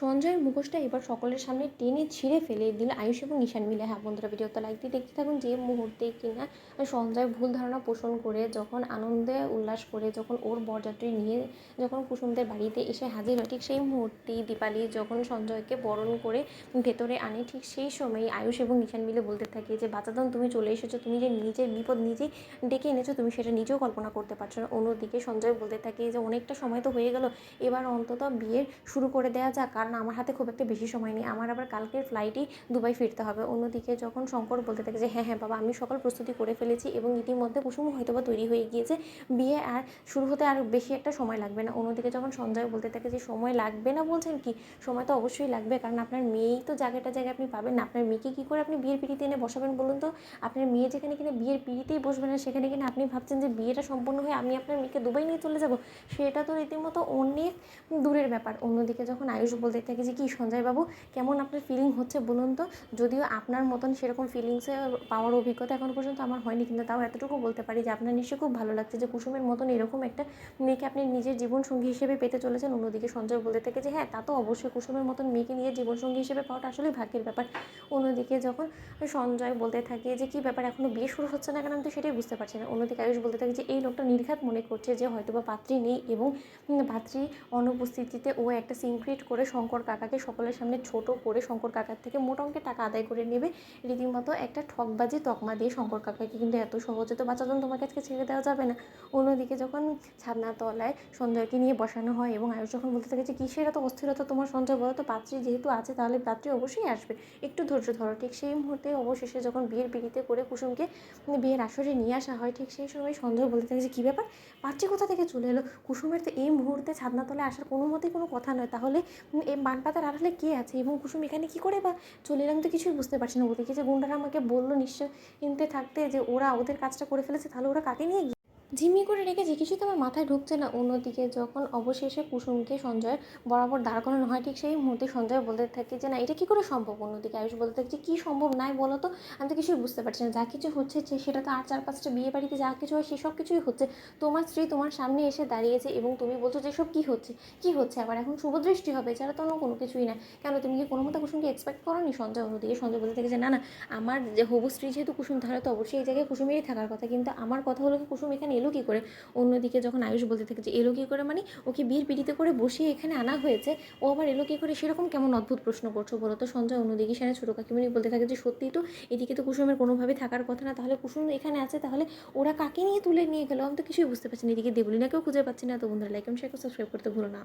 সঞ্জয়ের মুখোশটা এবার সকলের সামনে টেনে ছিঁড়ে ফেলে দিল আয়ুষ এবং ঈশান মিলে। হ্যাঁ বন্ধুরা, ভিডিওতে লাইক দিয়ে দেখতে থাকুন। যে মুহূর্তে কিনা সঞ্জয় ভুল ধারণা পোষণ করে যখন আনন্দে উল্লাস করে যখন ওর বরযাত্রী নিয়ে যখন কুসুমদের বাড়িতে এসে হাজির হয়, ঠিক সেই মুহূর্তেই দীপালি যখন সঞ্জয়কে বরণ করে ভেতরে আনে, ঠিক সেই সময়ই আয়ুষ এবং ঈশান মিলে বলতে থাকে যে বাচ্চাদন তুমি চলে এসেছো, তুমি যে নিজের বিপদ নিজেই ডেকে এনেছো, তুমি সেটা নিজেও কল্পনা করতে পারছো না। অন্যদিকে সঞ্জয় বলতে থাকে যে অনেকটা সময় তো হয়ে গেল, এবার অন্তত বিয়ের শুরু করে দেওয়া যাক, কারণ আমার হাতে খুব একটা বেশি সময় নেই, আমার আবার কালকের ফ্লাইটেই দুবাই ফিরতে হবে। অন্যদিকে যখন শঙ্কর বলতে থাকে যে হ্যাঁ বাবা, আমি সকল প্রস্তুতি করে ফেলেছি এবং ইতিমধ্যে কুসুম হয়তো বা তৈরি হয়ে গিয়েছে, বিয়ে আর শুরু হতে আর বেশি একটা সময় লাগবে না। অন্যদিকে যখন সঞ্জয় বলতে থাকে যে সময় লাগবে না বলছেন কি, সময় তো অবশ্যই লাগবে, কারণ আপনার মেয়েই তো জায়গাটা আপনি পাবেন না, আপনার মেয়েকে কী করে আপনি বিয়ের পিড়িতে এনে বসাবেন বলুন তো? আপনার মেয়ে যেখানে কিনা বিয়ের পিড়িতেই বসবে না, সেখানে কিনা আপনি ভাবছেন যে বিয়েটা সম্পন্ন হয়ে আমি আপনার মেয়েকে দুবাই নিয়ে চলে যাব, সেটা তো রীতিমতো অনেক দূরের ব্যাপার। অন্যদিকে যখন আয়ুষ বলতে থাকে যে কি সঞ্জয়বাবু, কেমন আপনার ফিলিং হচ্ছে বলুন তো? যদিও আপনার মতন সেরকম ফিলিংসে পাওয়ার অভিজ্ঞতা এখন পর্যন্ত আমার হয়নি, কিন্তু তাও এতটুকু বলতে পারি যে আপনার নিশ্চয়ই খুব ভালো লাগছে যে কুসুমের মতন এরকম একটা মেয়েকে আপনি নিজের জীবনসঙ্গী হিসেবে পেতে চলেছেন। অন্যদিকে সঞ্জয় বলতে থাকে যে হ্যাঁ, তা তো অবশ্যই, কুসুমের মতন মেয়েকে নিজের জীবনসঙ্গী হিসেবে পাওয়াটা আসলে ভাগ্যের ব্যাপার। অন্যদিকে যখন সঞ্জয় বলতে থাকে যে কী ব্যাপার, এখনও বিয়ে শুরু হচ্ছে না কেন, আমি তো সেটাই বুঝতে পারছি না। অন্যদিকে আয়ুষ বলতে থাকে যে এই লোকটা নির্ঘাত মনে করছে যে হয়তোবা পাত্রী নেই এবং পাত্রী অনুপস্থিতিতে ও একটা সিন ক্রিয়েট করে শঙ্কর কাকাকে সকলের সামনে ছোট করে শঙ্কর কাকার থেকে মোটা অঙ্কের টাকা আদায় করে নেবে, রীতিমতো একটা ঠকবাজি তকমা দিয়ে শঙ্কর কাকাকে। কিন্তু এত সহজে তো বাচ্চাজন তোমার কাছে ছেড়ে দেওয়া যাবে না। অন্যদিকে যখন ছাদনার তলায় সঞ্জয়কে নিয়ে বসানো হয় এবং আয়ুষ যখন বলতে থাকে যে কিসের এত অস্থিরতা তোমার সঞ্জয়, বলো তো? পাত্রী যেহেতু আছে তাহলে পাত্রী অবশ্যই আসবে, একটু ধৈর্য ধরো। ঠিক সেই মুহূর্তে অবশেষে যখন বিয়ের পিড়িতে করে কুসুমকে বিয়ের আসরে নিয়ে আসা হয়, ঠিক সেই সময় সঞ্জয় বলতে থাকে যে কী ব্যাপার, পাত্রী কোথা থেকে চলে এলো? কুসুমের তো এই মুহূর্তে ছাদনাতলে আসার কোনো মতেই কোনো কথা নয়, তাহলে এই বানপাতার আড়ালে কে আছে এবং কুসুম এখানে কী করে বা চলে এলাম, তো কিছুই বুঝতে পারছি না। ওদিকে যে গুন্ডারা আমাকে বললো নিশ্চয় কিনতে থাকতে যে ওরা ওদের কাজটা করে ফেলেছে, তাহলে ওরা কাকে নিয়ে ঝিম্মি করে রেখেছে, কিছুই তো আমার মাথায় ঢুকছে না। অন্যদিকে যখন অবশেষে কুসুমকে সঞ্জয়ের বরাবর দাঁড় করানো হয়, ঠিক সেই মুহূর্তে সঞ্জয় বলতে থাকে যে না, এটা কী করে সম্ভব? অন্যদিকে আয়ুষ বলতে থাকে যে কী সম্ভব নাই বলো তো? আমি তো কিছুই বুঝতে পারছি না, যা কিছু হচ্ছে সেটা তো আর 4-5টা বিয়ে বাড়িতে যা কিছু হয় সেসব কিছুই হচ্ছে। তোমার স্ত্রী তোমার সামনে এসে দাঁড়িয়েছে এবং তুমি বলছো যে সব কী হচ্ছে, কী হচ্ছে আবার এখন শুভদৃষ্টি হবে, এছাড়া তো অন্য কোনো কিছুই না। কেন, তুমি কি কোনো মতো কুসুমকে এক্সপেক্ট করো নি? সঞ্জয় অন্যদিকে সঞ্জয় বলতে থাকে যে না না, আমার যে হবু স্ত্রী যেহেতু কুসুম, তাহলে তো অবশ্যই এই জায়গায় কুসুমেরই থাকার কথা, কিন্তু আমার কথা হলো কি, কুসুম এখানে এলো কী করে? অন্যদিকে যখন আয়ুষ বলতে থাকে যে এলো কী করে মানে, ওকে বিয়ের পিড়িতে করে বসিয়ে এখানে আনা হয়েছে, ও আবার এলো কী করে, সেরকম কেমন অদ্ভুত প্রশ্ন করছো বলো তো? সঞ্জয় অন্যদিকে সেখানে ছোটো কাকিমণি বলতে থাকে যে সত্যিই তো, এদিকে তো কুসুমের কোনোভাবে থাকার কথা না, তাহলে কুসুম এখানে আছে, তাহলে ওরা কাকে নিয়ে তুলে নিয়ে গেলো, আমি তো কিছুই বুঝতে পারছি না। এদিকে দেবলীনাকেও খুঁজে পাচ্ছি না। তো বন্ধুরা, লাইক এবং শেয়ার সাবস্ক্রাইব করতে ভুলো না।